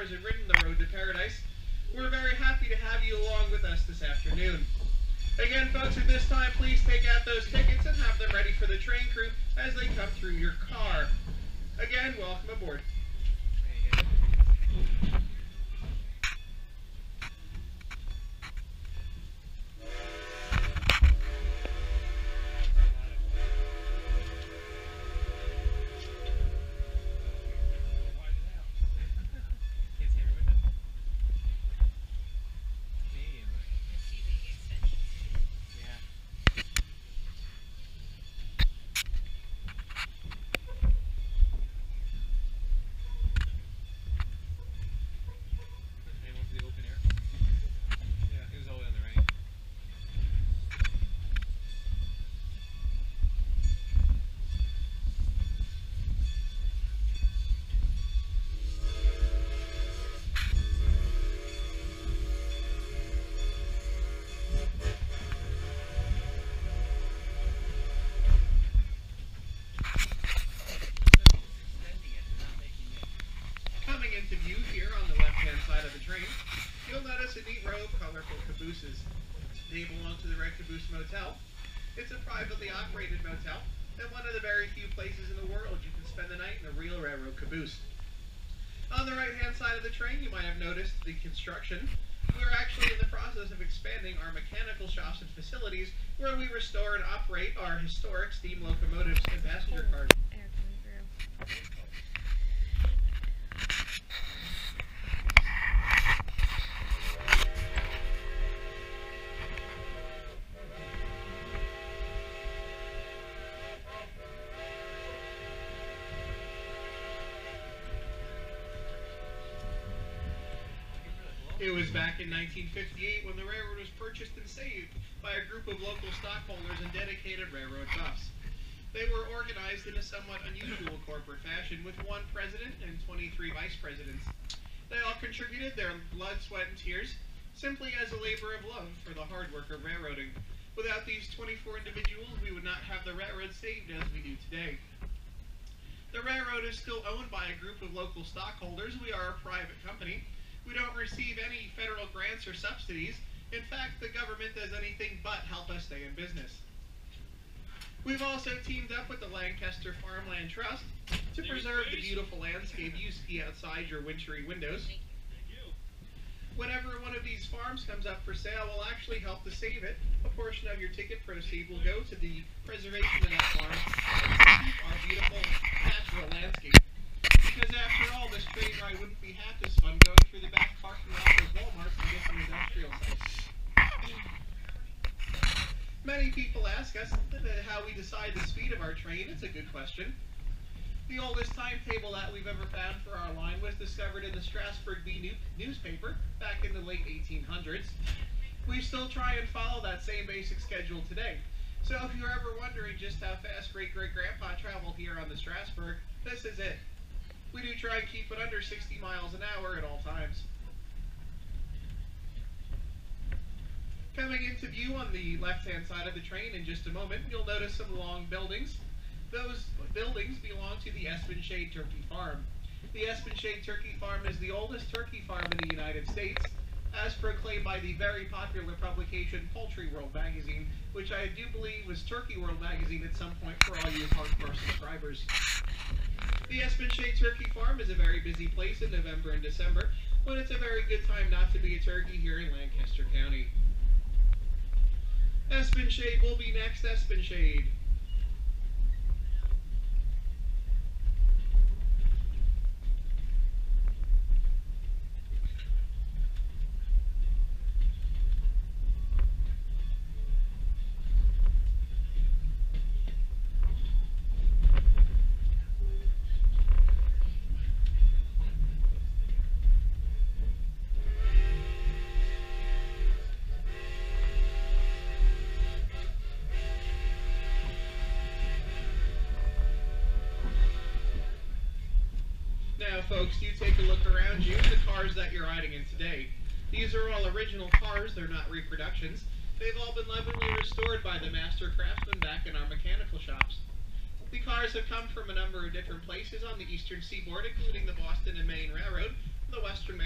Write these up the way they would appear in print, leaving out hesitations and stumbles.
cars and ridden the road to paradise, we're very happy to have you along with us this afternoon. Again, folks, at this time, please take out those tickets and have them ready for the train crew as they come through your car. Again, welcome aboard. Into view here on the left-hand side of the train, you'll notice a neat row of colorful cabooses. They belong to the Red Caboose Motel. It's a privately operated motel, and one of the very few places in the world you can spend the night in a real railroad caboose. On the right-hand side of the train, you might have noticed the construction. We're actually in the process of expanding our mechanical shops and facilities where we restore and operate our historic steam locomotives and passenger cars. It was back in 1958 when the railroad was purchased and saved by a group of local stockholders and dedicated railroad buffs. They were organized in a somewhat unusual corporate fashion with one president and 23 vice presidents. They all contributed their blood, sweat, and tears simply as a labor of love for the hard work of railroading. Without these 24 individuals, we would not have the railroad saved as we do today. The railroad is still owned by a group of local stockholders. We are a private company. We don't receive any federal grants or subsidies. In fact, the government does anything but help us stay in business. We've also teamed up with the Lancaster Farmland Trust to preserve the beautiful landscape you see outside your wintry windows. Whenever one of these farms comes up for sale, we'll actually help to save it. A portion of your ticket proceed will go to the preservation of that farm and to keep our beautiful natural landscape. Because after all, this train ride wouldn't be half as fun going through the back parking lot of Walmart and different industrial sites. Many people ask us how we decide the speed of our train. It's a good question. The oldest timetable that we've ever found for our line was discovered in the Strasburg newspaper back in the late 1800s. We still try and follow that same basic schedule today. So if you're ever wondering just how fast great-great-grandpa traveled here on the Strasburg, this is it. We do try and keep it under 60 miles an hour at all times. Coming into view on the left-hand side of the train in just a moment, you'll notice some long buildings. Those buildings belong to the Espenshade Turkey Farm. The Espenshade Turkey Farm is the oldest turkey farm in the United States, as proclaimed by the very popular publication Poultry World Magazine, which I do believe was Turkey World Magazine at some point for all you hardcore subscribers. The Espenshade Turkey Farm is a very busy place in November and December, but it's a very good time not to be a turkey here in Lancaster County. Espenshade will be next. Espenshade. Now, folks, you take a look around you, the cars that you're riding in today. These are all original cars, they're not reproductions. They've all been lovingly restored by the master craftsmen back in our mechanical shops. The cars have come from a number of different places on the eastern seaboard, including the Boston and Maine Railroad, the Western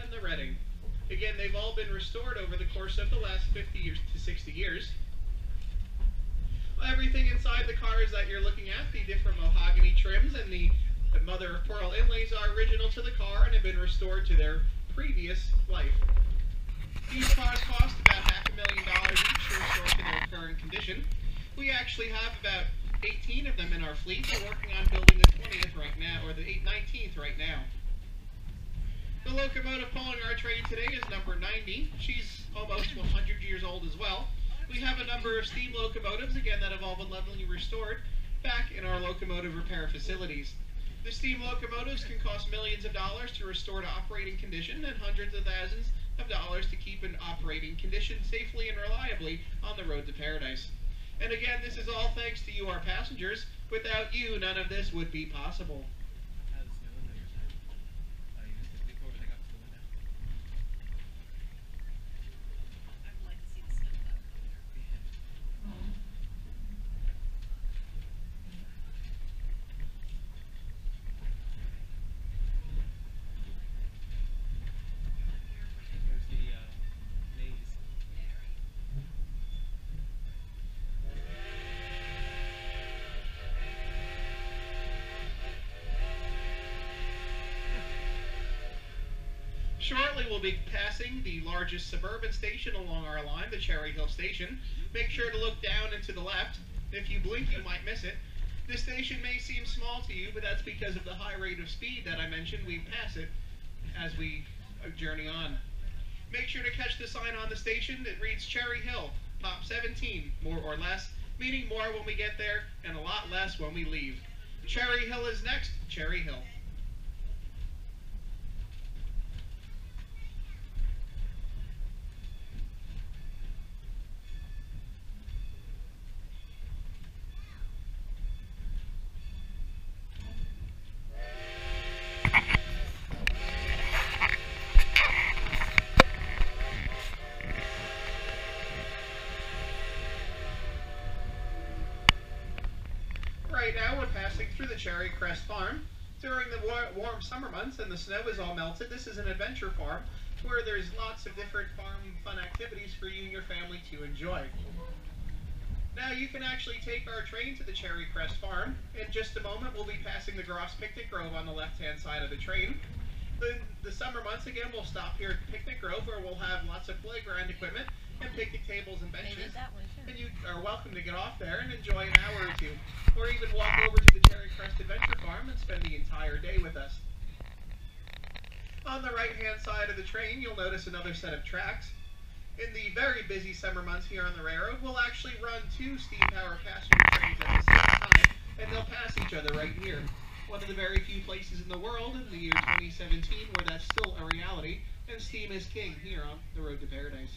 and the Reading. Again, they've all been restored over the course of the last 50 years to 60 years. Everything inside the cars that you're looking at, the different mahogany trims and the mother of pearl inlays are original to the car and have been restored to their previous life. These cars cost about $500,000 each to restore to their current condition. We actually have about 18 of them in our fleet. We're working on building the 20th right now, or the 19th right now. The locomotive pulling our train today is number 90. She's almost 100 years old as well. We have a number of steam locomotives, again, that have all been levelly restored back in our locomotive repair facilities. The steam locomotives can cost millions of dollars to restore to operating condition and hundreds of thousands of dollars to keep in operating condition safely and reliably on the road to paradise. And again, this is all thanks to you, our passengers. Without you, none of this would be possible. Shortly, we'll be passing the largest suburban station along our line, the Cherry Hill Station. Make sure to look down and to the left. If you blink, you might miss it. This station may seem small to you, but that's because of the high rate of speed that I mentioned. We pass it as we journey on. Make sure to catch the sign on the station that reads Cherry Hill, Pop 17, more or less, meaning more when we get there and a lot less when we leave. Cherry Hill is next, Cherry Hill. Right now we're passing through the Cherry Crest Farm. During the warm summer months and the snow is all melted, this is an adventure farm where there's lots of different farm fun activities for you and your family to enjoy. Now you can actually take our train to the Cherry Crest Farm. In just a moment we'll be passing the Gross Picnic Grove on the left-hand side of the train. The summer months, again, we'll stop here at Picnic Grove where we'll have lots of playground equipment and picnic tables and benches. And you are welcome to get off there and enjoy an hour or two, or even walk over to the Cherry Crest Adventure Farm and spend the entire day with us. On the right-hand side of the train, you'll notice another set of tracks. In the very busy summer months here on the railroad, we'll actually run 2 steam-powered passenger trains at the same time, and they'll pass each other right here. One of the very few places in the world in the year 2017 where that's still a reality, and steam is king here on the road to paradise.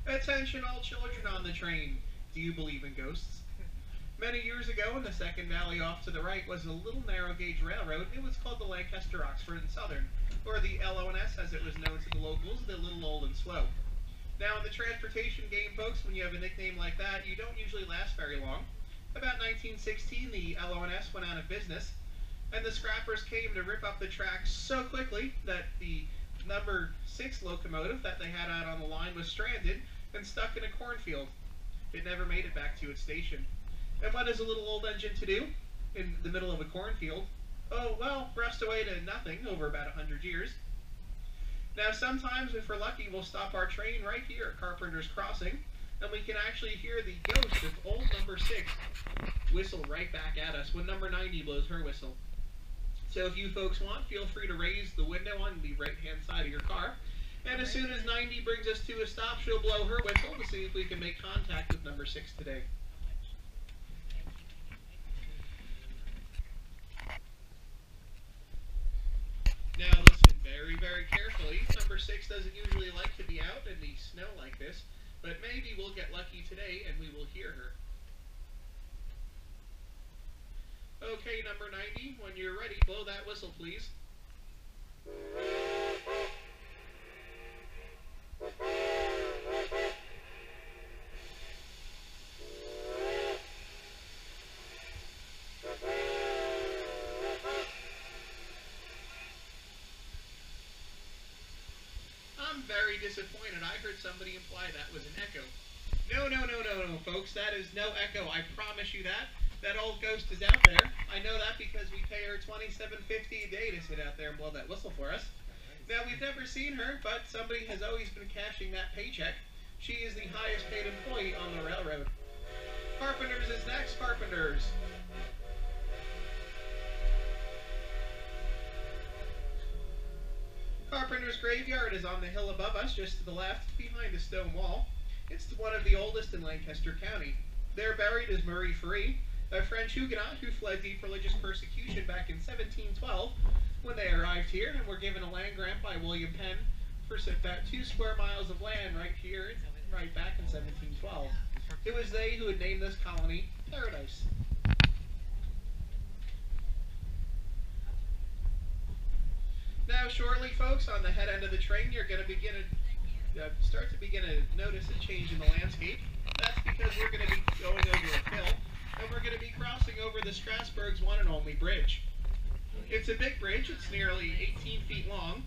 Attention all children on the train. Do you believe in ghosts? Many years ago, in the second valley off to the right was a little narrow gauge railroad. It was called the Lancaster, Oxford and Southern, or the LONS as it was known to the locals, the Little Old and Slow. Now in the transportation game, folks, when you have a nickname like that, you don't usually last very long. About 1916, the LONS went out of business, and the scrappers came to rip up the tracks so quickly that the number 6 locomotive that they had out on the line was stranded and stuck in a cornfield. It never made it back to its station. And what is a little old engine to do in the middle of a cornfield? Oh, well, rust away to nothing over about 100 years. Now, sometimes, if we're lucky, we'll stop our train right here at Carpenter's Crossing, and we can actually hear the ghost of old number 6 whistle right back at us when number 90 blows her whistle. So if you folks want, feel free to raise the window on the right-hand side of your car. And as soon as 90 brings us to a stop, she'll blow her whistle to see if we can make contact with number 6 today. 6 doesn't usually like to be out in the snow like this, but maybe we'll get lucky today and we will hear her. Okay, number 90, when you're ready, blow that whistle, please. I'm very disappointed. I heard somebody imply that was an echo. No, folks, that is no echo. I promise you that. That old ghost is out there. I know that because we pay her $27.50 a day to sit out there and blow that whistle for us. Now, we've never seen her, but somebody has always been cashing that paycheck. She is the highest paid employee on the railroad. Carpenters is next, Carpenters. Carpenter's graveyard is on the hill above us, just to the left, behind a stone wall. It's one of the oldest in Lancaster County. There buried is Marie Free, a French Huguenot who fled deep religious persecution back in 1712 when they arrived here and were given a land grant by William Penn for about 2 square miles of land right here, right back in 1712. It was they who had named this colony Paradise. Now, shortly, folks, on the head end of the train, you're going to start to notice a change in the landscape. That's because we're going to be going over a hill, and we're going to be crossing over the Strasburg's one and only bridge. It's a big bridge. It's nearly 18 feet long.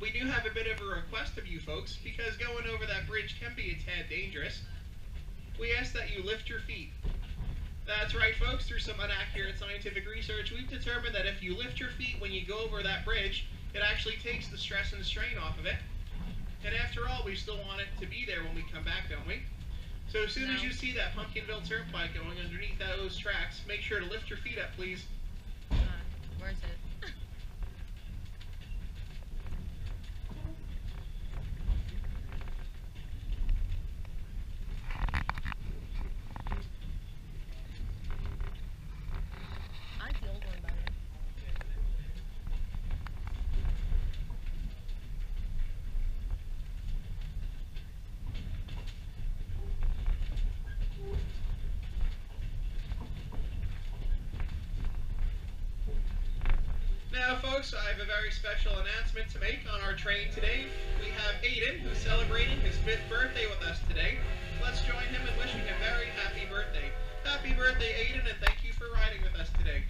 We do have a bit of a request of you folks, because going over that bridge can be a tad dangerous. We ask that you lift your feet. That's right, folks. Through some inaccurate scientific research, we've determined that if you lift your feet when you go over that bridge, it actually takes the stress and strain off of it. And after all, we still want it to be there when we come back, don't we? So as soon as you see that Pumpkinville Turnpike going underneath those tracks, make sure to lift your feet up, please. Where's it? Now, folks, I have a very special announcement to make on our train today. We have Aiden, who's celebrating his 5th birthday with us today. Let's join him in wishing a very happy birthday. Happy birthday, Aiden, and thank you for riding with us today.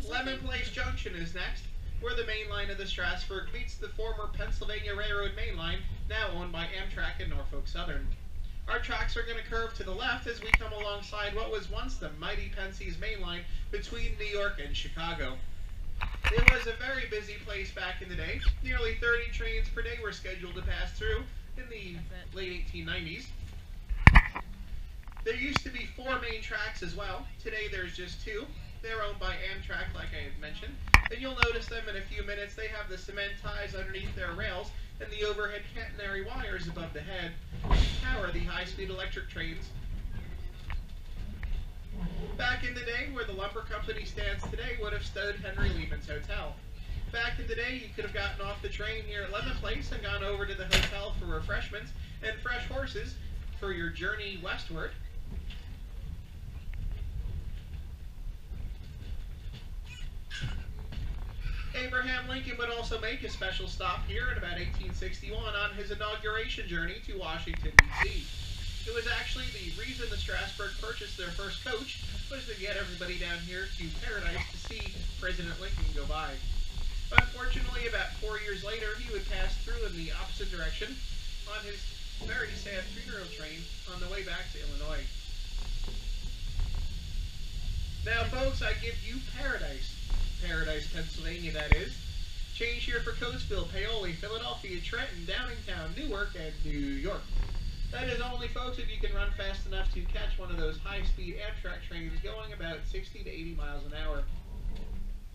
Lemon Place Junction is next, where the main line of the Strasburg meets the former Pennsylvania Railroad main line, now owned by Amtrak and Norfolk Southern. Our tracks are going to curve to the left as we come alongside what was once the mighty Pensy's main line between New York and Chicago. It was a very busy place back in the day. Nearly 30 trains per day were scheduled to pass through in the late 1890s. There used to be 4 main tracks as well. Today there's just 2. They're owned by Amtrak, like I had mentioned. And you'll notice them in a few minutes. They have the cement ties underneath their rails and the overhead catenary wires above the head to power the high-speed electric trains. Back in the day, where the lumber company stands today would have stood Henry Lehman's Hotel. Back in the day, you could have gotten off the train here at Lemon Place and gone over to the hotel for refreshments and fresh horses for your journey westward. Abraham Lincoln would also make a special stop here in about 1861 on his inauguration journey to Washington, D.C. It was actually the reason the Strasburg purchased their first coach was to get everybody down here to Paradise to see President Lincoln go by. Unfortunately, about 4 years later, he would pass through in the opposite direction on his very sad funeral train on the way back to Illinois. Now, folks, I give you Paradise. Paradise, Pennsylvania, that is. Change here for Coatesville, Paoli, Philadelphia, Trenton, Downingtown, Newark, and New York. That is only, folks, if you can run fast enough to catch one of those high-speed Amtrak trains going about 60 to 80 miles an hour.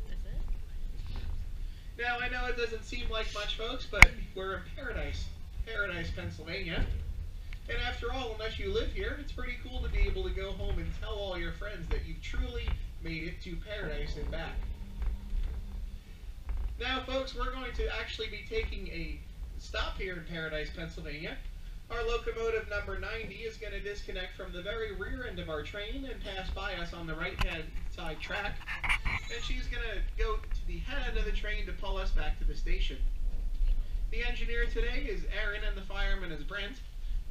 That's it? Now, I know it doesn't seem like much, folks, but we're in Paradise. Paradise, Pennsylvania. And after all, unless you live here, it's pretty cool to be able to go home and tell all your friends that you've truly made it to Paradise and back. Now, folks, we're going to actually be taking a stop here in Paradise, Pennsylvania. Our locomotive number 90 is going to disconnect from the very rear end of our train and pass by us on the right-hand side track. And she's going to go to the head end of the train to pull us back to the station. The engineer today is Aaron and the fireman is Brent.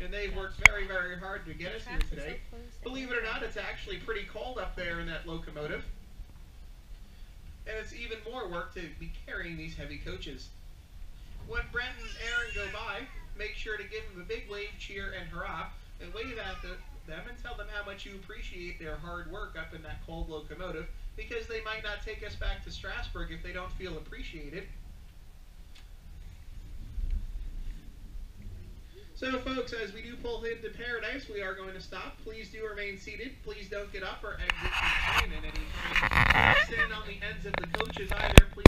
And they've worked very, very hard to get us here today. Believe it or not, it's actually pretty cold up there in that locomotive. And it's even more work to be carrying these heavy coaches. When Brent and Aaron go by, make sure to give them a big wave, cheer, and hurrah, and wave at them and tell them how much you appreciate their hard work up in that cold locomotive, because they might not take us back to Strasburg if they don't feel appreciated. So, folks, as we do pull into Paradise, we are going to stop. Please do remain seated. Please don't get up or exit the train at any time. Don't stand on the ends of the coaches either. Please